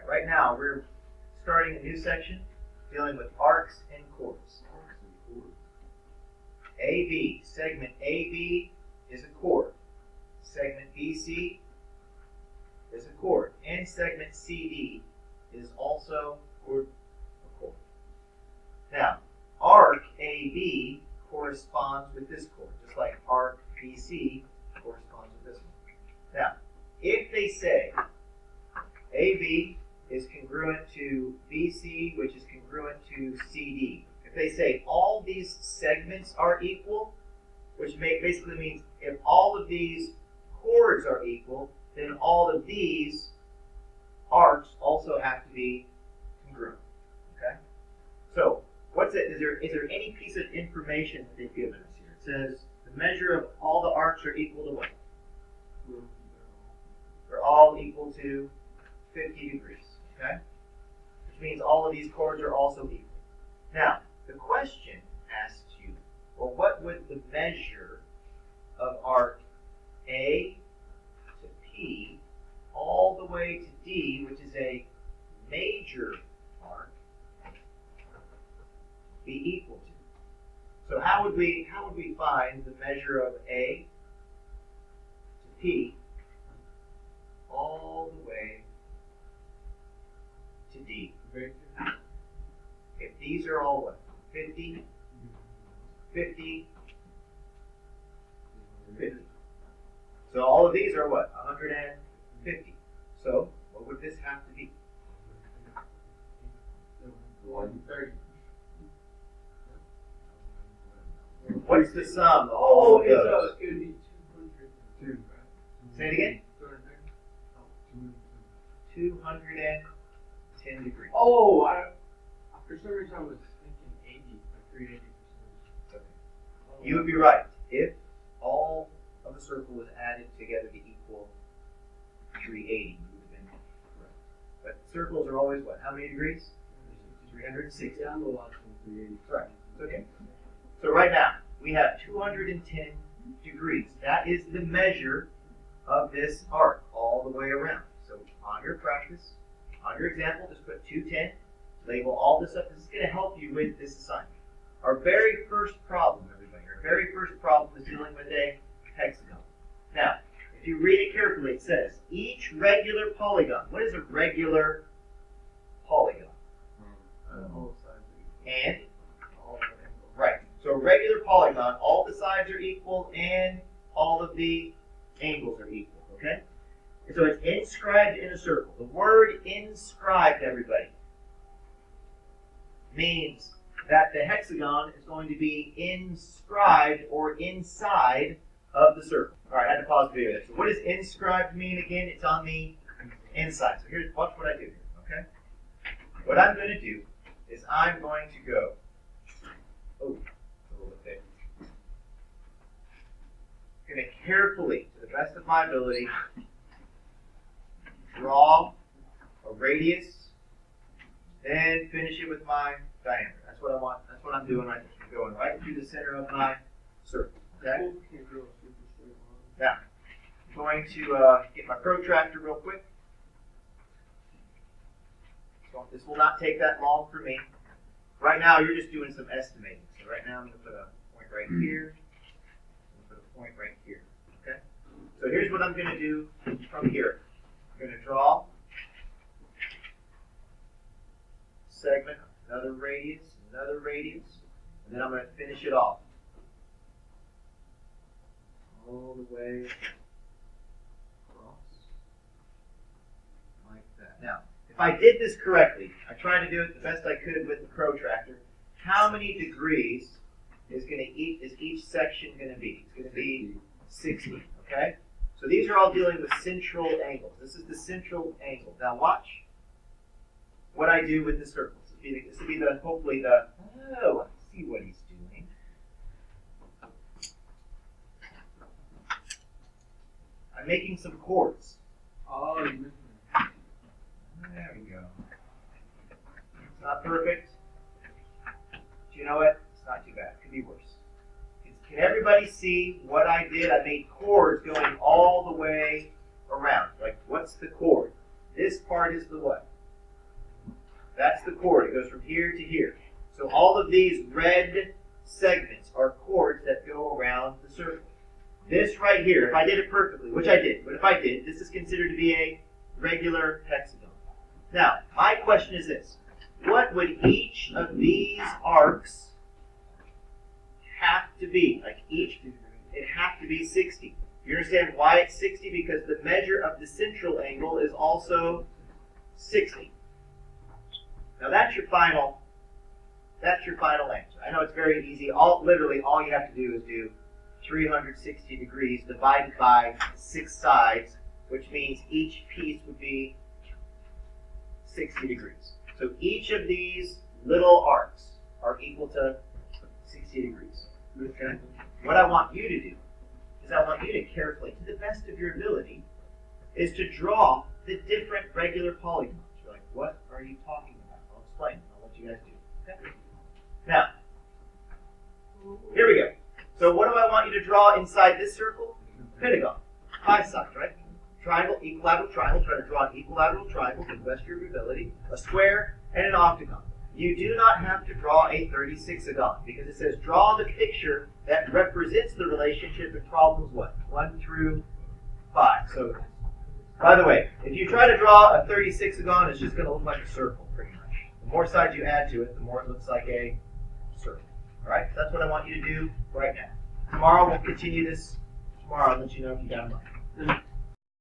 right now we're starting a new section dealing with arcs and chords. AB, segment AB is a chord. Segment BC is a chord. And segment CD is also a chord. Now, arc AB corresponds with this chord, just like arc BC corresponds with this one. Now, if they say AB is congruent to BC, which is congruent to CD, if they say all these segments are equal, which basically means if all of these chords are equal, then all of these arcs also have to be congruent. Okay? So, what's it? Is there any piece of information that they've given us here? It says the measure of all the arcs are equal to what? They're all equal to 50 degrees. Okay? Which means all of these chords are also equal. Now, the question asks you, well, what would the measure of arc A to P all the way to D, which is a major arc, be equal to? So how would we find the measure of A to P all the way to D? If these are all what? 50, 50, 50. So all of these are what? 150. So what would this have to be? 130. What's the sum of all of those? It would be 200. Say it again? 210 degrees. Oh, for some reason I was thinking 80, like 380. Okay. You would be right. If all of the circle was added together to equal 380, you would have been correct. But circles are always what? How many degrees? 360. Yeah, I'm a lot from 380. Right. Okay. So right now, we have 210 degrees. That is the measure of this arc all the way around. So on your practice, on your example, just put 210, label all this up. This is going to help you with this assignment. Our very first problem, everybody, our very first problem is dealing with a hexagon. Now, if you read it carefully, it says, each regular polygon. What is a regular polygon? And? Right. So a regular polygon, all the sides are equal and all of the angles are equal, okay? And so it's inscribed in a circle. The word inscribed, everybody, means that the hexagon is going to be inscribed or inside of the circle. All right, I had to pause the video there. So what does inscribed mean again? It's on the inside. So here's, watch what I do here, okay? What I'm going to do is I'm going to go, oh, a little bit there. I'm going to carefully, to the best of my ability, draw a radius, then finish it with my diameter. That's what I want. That's what I'm doing right there. I'm going right through the center of my circle. Okay? Now, I'm going to get my protractor real quick. So this will not take that long for me. Right now, you're just doing some estimating. So right now, I'm going to put a point right here. I'm going to put a point right here. Okay? So here's what I'm going to do from here. I'm going to draw segment, another radius, and then I'm going to finish it off. All the way across, like that. Now, if I did this correctly, I tried to do it the best I could with the protractor, how many degrees is each section going to be? It's going to be 60, okay? So these are all dealing with central angles. This is the central angle. Now watch what I do with the circles. This will be the, hopefully the, oh, I see what he's doing. I'm making some chords. Oh, there we go. It's not perfect. But you know what? It's not too bad. It could be worse. Can everybody see what I did? I made chords going all the way around. Like, what's the chord? This part is the what? That's the chord. It goes from here to here. So all of these red segments are chords that go around the circle. This right here, if I did it perfectly, which I did, but if I did, this is considered to be a regular hexagon. Now, my question is this. What would each of these arcs have to be? Like it have to be 60. You understand why it's 60? Because the measure of the central angle is also 60. Now that's your final answer. I know it's very easy. Literally all you have to do is do 360 degrees divided by 6 sides, which means each piece would be 60 degrees. So each of these little arcs are equal to 60 degrees. Okay? What I want you to do is I want you to carefully, to the best of your ability, is to draw the different regular polygons. You're like, what are you talking about? I'll explain. I'll let you guys do. Okay? Now, here we go. So what do I want you to draw inside this circle? Pentagon. 5 sides, right? Triangle, equilateral triangle. Try to draw an equilateral triangle to the best of your ability. A square and an octagon. You do not have to draw a 36agon because it says draw the picture that represents the relationship in problems what? 1 through 5. So, by the way, if you try to draw a 36agon, it's just going to look like a circle, pretty much. The more sides you add to it, the more it looks like a circle. All right? So that's what I want you to do right now. Tomorrow we'll continue this. Tomorrow I'll let you know if you got them up.